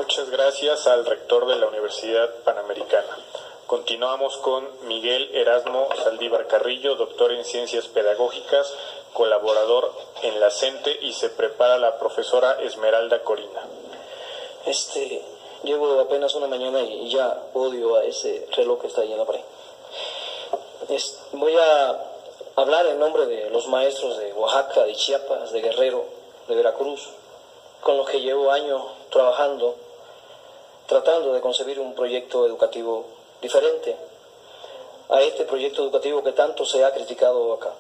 Muchas gracias al rector de la Universidad Panamericana. Continuamos con Miguel Erasmo Saldívar Carrillo, doctor en Ciencias Pedagógicas, colaborador en la CENTE, y se prepara la profesora Esmeralda Corina. Llevo apenas una mañana y ya odio a ese reloj que está ahí en la pared. Voy a hablar en nombre de los maestros de Oaxaca, de Chiapas, de Guerrero, de Veracruz, con los que llevo años trabajando, tratando de concebir un proyecto educativo diferente a este proyecto educativo que tanto se ha criticado acá.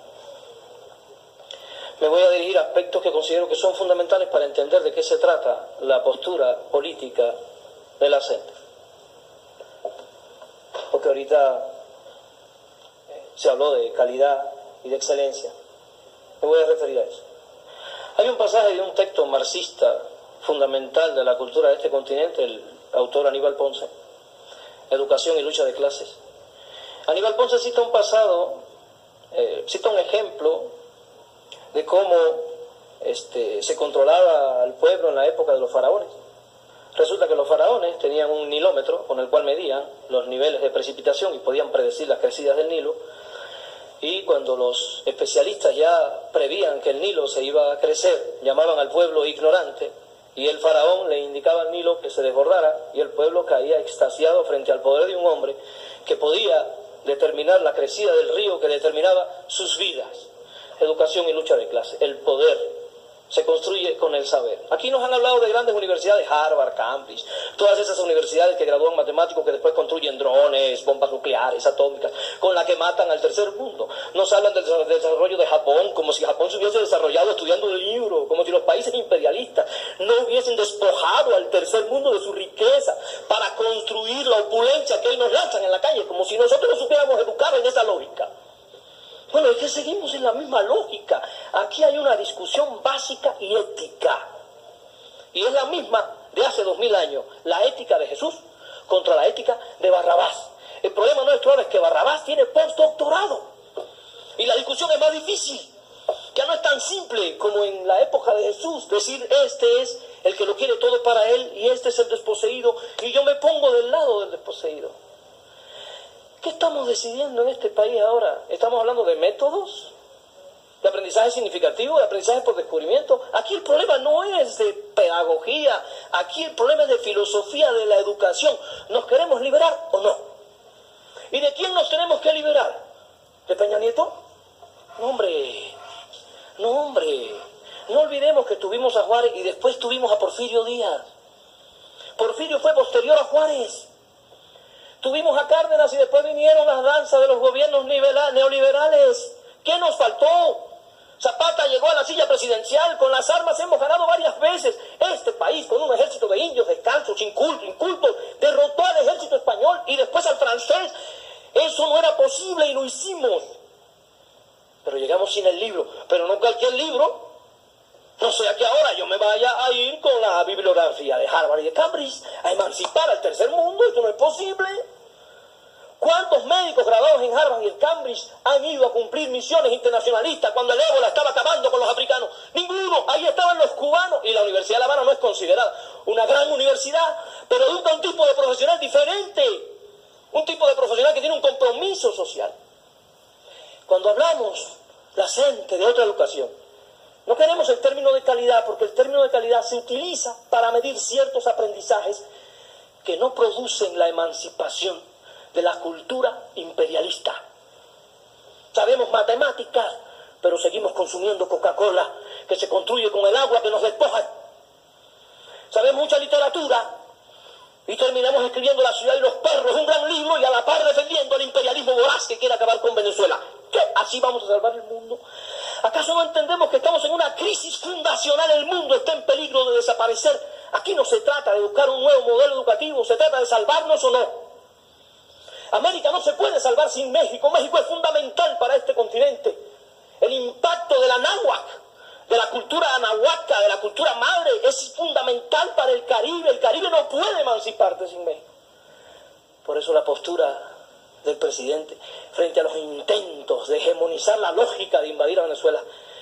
Me voy a dirigir a aspectos que considero que son fundamentales para entender de qué se trata la postura política de la CENTE. Porque ahorita se habló de calidad y de excelencia. Me voy a referir a eso. Hay un pasaje de un texto marxista fundamental de la cultura de este continente, el autor Aníbal Ponce, Educación y lucha de clases. Aníbal Ponce cita un cita un ejemplo de cómo se controlaba al pueblo en la época de los faraones. Resulta que los faraones tenían un nilómetro con el cual medían los niveles de precipitación y podían predecir las crecidas del Nilo. Y cuando los especialistas ya prevían que el Nilo se iba a crecer, llamaban al pueblo ignorante, y el faraón le indicaba al Nilo que se desbordara, y el pueblo caía extasiado frente al poder de un hombre que podía determinar la crecida del río que determinaba sus vidas. Educación y lucha de clase. El poder se construye con el saber. Aquí nos han hablado de grandes universidades, Harvard, Cambridge, todas esas universidades que gradúan matemáticos que después construyen drones, bombas nucleares, atómicas, con las que matan al tercer mundo. Nos hablan del desarrollo de Japón, como si Japón se hubiese desarrollado estudiando el libro, como si los países imperialistas no hubiesen despojado al tercer mundo de su riqueza para construir la opulencia que hoy nos lanzan en la calle, como si nosotros nos supiéramos educar en esa lógica. Bueno, es que seguimos en la misma lógica. Aquí hay una discusión básica y ética. Y es la misma de hace 2000 años. La ética de Jesús contra la ética de Barrabás. El problema nuestro ahora es que Barrabás tiene postdoctorado. Y la discusión es más difícil. Ya no es tan simple como en la época de Jesús. Decir, este es el que lo quiere todo para él y este es el desposeído. Y yo me pongo del lado del desposeído. ¿Qué estamos decidiendo en este país ahora? ¿Estamos hablando de métodos? ¿De aprendizaje significativo? ¿De aprendizaje por descubrimiento? Aquí el problema no es de pedagogía. Aquí el problema es de filosofía de la educación. ¿Nos queremos liberar o no? ¿Y de quién nos tenemos que liberar? ¿De Peña Nieto? No, hombre. No, hombre. No olvidemos que tuvimos a Juárez y después tuvimos a Porfirio Díaz. Porfirio fue posterior a Juárez. Tuvimos a Cárdenas y después vinieron las danzas de los gobiernos neoliberales. ¿Qué nos faltó? Zapata llegó a la silla presidencial, con las armas hemos ganado varias veces. Este país, con un ejército de indios descalzos, incultos, derrotó al ejército español y después al francés. Eso no era posible y lo hicimos. Pero llegamos sin el libro, pero no cualquier libro. No sea que ahora yo me vaya a ir con la bibliografía de Harvard y de Cambridge a emancipar al tercer mundo. Esto no es posible. ¿Cuántos médicos graduados en Harvard y en Cambridge han ido a cumplir misiones internacionalistas cuando el ébola estaba acabando con los africanos? Ninguno. Ahí estaban los cubanos. Y la Universidad de La Habana no es considerada una gran universidad, pero educa un tipo de profesional diferente. Un tipo de profesional que tiene un compromiso social. Cuando hablamos, la CENTE, de otra educación, no queremos el término de calidad, porque el término de calidad se utiliza para medir ciertos aprendizajes que no producen la emancipación de la cultura imperialista. Sabemos matemáticas, pero seguimos consumiendo Coca-Cola, que se construye con el agua que nos despojan. Sabemos mucha literatura y terminamos escribiendo La ciudad y los perros, un gran libro, y a la par defendiendo el imperialismo voraz que quiere acabar con Venezuela. ¿Qué? ¿Así vamos a salvar el mundo? ¿Acaso no entendemos que estamos en una crisis fundacional? El mundo está en peligro de desaparecer. Aquí no se trata de buscar un nuevo modelo educativo, se trata de salvarnos o no. América no se puede salvar sin México. México es fundamental para este continente. El impacto de la náhuatl, de la cultura anahuaca, de la cultura madre, es fundamental para el Caribe. El Caribe no puede emanciparse sin México. Por eso la postura del presidente frente a los intentos de hegemonizar la lógica de invadir a Venezuela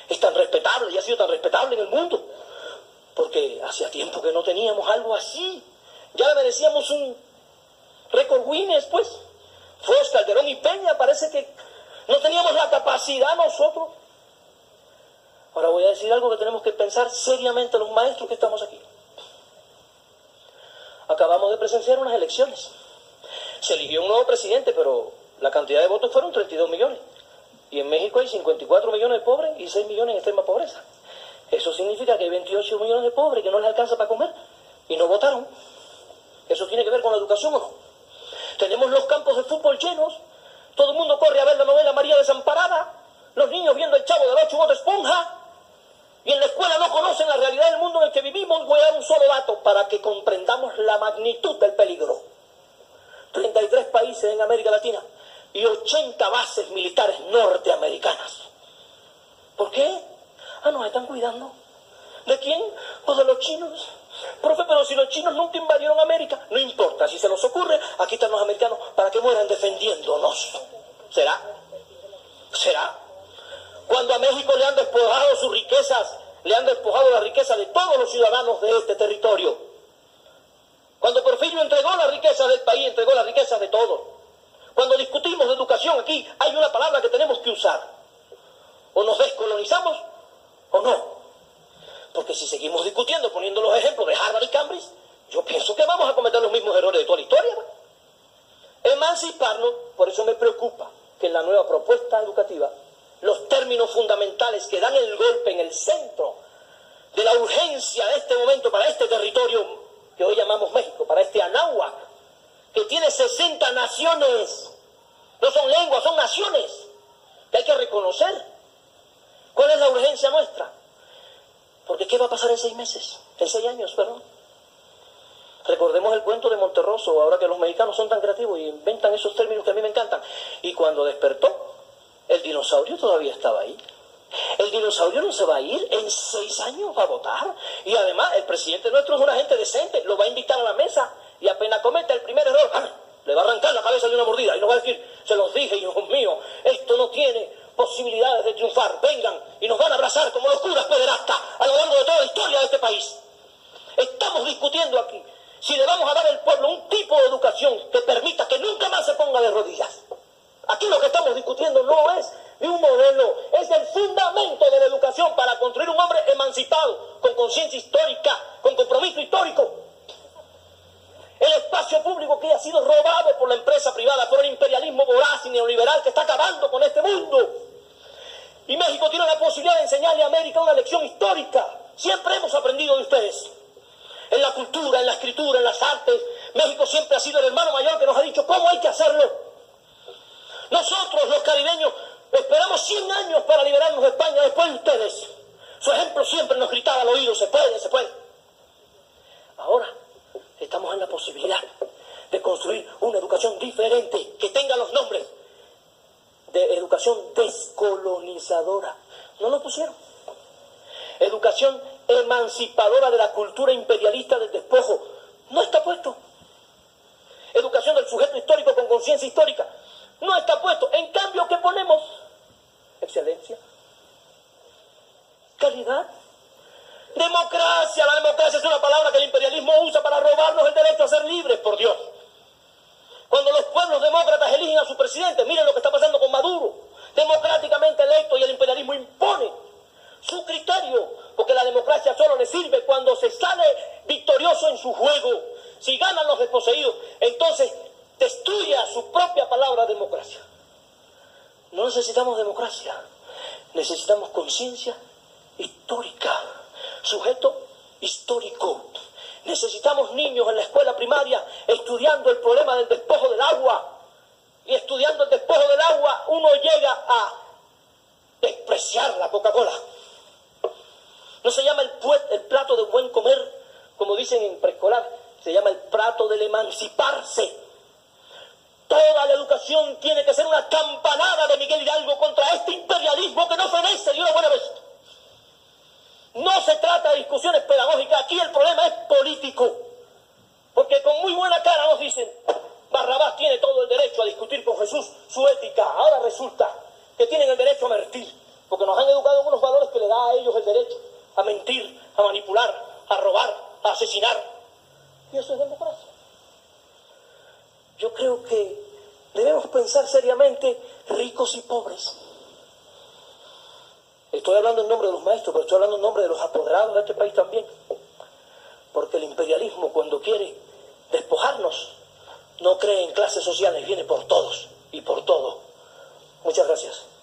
es tan respetable y ha sido tan respetable en el mundo, porque hacía tiempo que no teníamos algo así. Ya le merecíamos un récord Guinness, pues. Foz, Calderón y Peña, parece que no teníamos la capacidad nosotros. Ahora voy a decir algo que tenemos que pensar seriamente los maestros que estamos aquí. Acabamos de presenciar unas elecciones. Se eligió un nuevo presidente, pero la cantidad de votos fueron 32 millones. Y en México hay 54 millones de pobres y 6 millones en extrema pobreza. Eso significa que hay 28 millones de pobres que no les alcanza para comer y no votaron. ¿Eso tiene que ver con la educación o no? Tenemos los campos de fútbol llenos, todo el mundo corre a ver la novela María Desamparada, los niños viendo el Chavo del Ocho, Bob Esponja, y en la escuela no conocen la realidad del mundo en el que vivimos. Voy a dar un solo dato para que comprendamos la magnitud del peligro. 33 países en América Latina y 80 bases militares norteamericanas. ¿Por qué? Nos están cuidando. ¿De quién? Pues de los chinos. Profe, pero si los chinos nunca invadieron América, no importa, si se nos ocurre, aquí están los americanos para que mueran defendiéndonos. ¿Será? ¿Será? Cuando a México le han despojado sus riquezas, le han despojado la riqueza de todos los ciudadanos de este territorio. Cuando Porfirio entregó la riqueza del país, entregó la riqueza de todos. Cuando discutimos de educación aquí, hay una palabra que tenemos que usar. O nos descolonizamos o no. Porque si seguimos discutiendo, poniendo los ejemplos de Harvard y Cambridge, yo pienso que vamos a cometer los mismos errores de toda la historia, ¿no? Emanciparnos, por eso me preocupa que en la nueva propuesta educativa, los términos fundamentales que dan el golpe en el centro de la urgencia de este momento para este territorio que hoy llamamos México, para este Anáhuac, que tiene 60 naciones, no son lenguas, son naciones, que hay que reconocer. ¿Cuál es la urgencia nuestra? Porque ¿qué va a pasar en 6 meses? En 6 años, perdón. Recordemos el cuento de Monterroso, ahora que los mexicanos son tan creativos y inventan esos términos que a mí me encantan. Y cuando despertó, el dinosaurio todavía estaba ahí. El dinosaurio no se va a ir, en 6 años va a votar. Y además, el presidente nuestro es una gente decente, lo va a invitar a la mesa y apenas cometa el primer error, le va a arrancar la cabeza de una mordida y nos va a decir, se los dije, hijos míos, esto no tiene posibilidades de triunfar, vengan y nos van a abrazar como los curas pederastas a lo largo de toda la historia de este país. Estamos discutiendo aquí si le vamos a dar al pueblo un tipo de educación que permita que nunca más se ponga de rodillas. Aquí lo que estamos discutiendo no es de un modelo, es el fundamento de la educación para construir un hombre emancipado, con conciencia histórica, con compromiso histórico. El espacio público que ha sido robado por la empresa privada, por el imperialismo voraz y neoliberal que está acabando con este mundo. Y México tiene la posibilidad de enseñarle a América una lección histórica. Siempre hemos aprendido de ustedes. En la cultura, en la escritura, en las artes. México siempre ha sido el hermano mayor que nos ha dicho cómo hay que hacerlo. Nosotros, los caribeños, esperamos 100 años para liberarnos de España después de ustedes. Su ejemplo siempre nos gritaba al oído, se puede, se puede. Ahora estamos en la posibilidad de construir una educación diferente, que tenga los nombres de educación descolonizadora. No lo pusieron. Educación emancipadora de la cultura imperialista del despojo. No está puesto. Educación del sujeto histórico con conciencia histórica. No está puesto. En cambio, ¿qué ponemos? Excelencia. Calidad. Democracia. La democracia es una palabra que el imperialismo usa para robarnos el derecho a ser libres, por Dios. Cuando los pueblos demócratas eligen a su presidente, miren lo que está pasando con Maduro, democráticamente electo, y el imperialismo impone su criterio, porque la democracia solo le sirve cuando se sale victorioso en su juego. Si ganan los desposeídos, entonces destruye a su propia palabra democracia. No necesitamos democracia, necesitamos conciencia histórica, sujeto histórico. Necesitamos niños en la escuela primaria estudiando el problema del despojo del agua. Y estudiando el despojo del agua, uno llega a despreciar la Coca-Cola. No se llama el plato de buen comer, como dicen en preescolar, se llama el plato del emanciparse. Toda la educación tiene que ser una campanada de Miguel Hidalgo contra este imperialismo que no fenece de una buena vez. No se trata de discusiones pedagógicas, aquí el problema es político. Porque con muy buena cara nos dicen, Barrabás tiene todo el derecho a discutir con Jesús su ética. Ahora resulta que tienen el derecho a mentir, porque nos han educado en unos valores que le da a ellos el derecho a mentir, a manipular, a robar, a asesinar. Y eso es democracia. Yo creo que debemos pensar seriamente, ricos y pobres. Estoy hablando en nombre de los maestros, pero estoy hablando en nombre de los apoderados de este país también. Porque el imperialismo, cuando quiere despojarnos, no cree en clases sociales, viene por todos y por todo. Muchas gracias.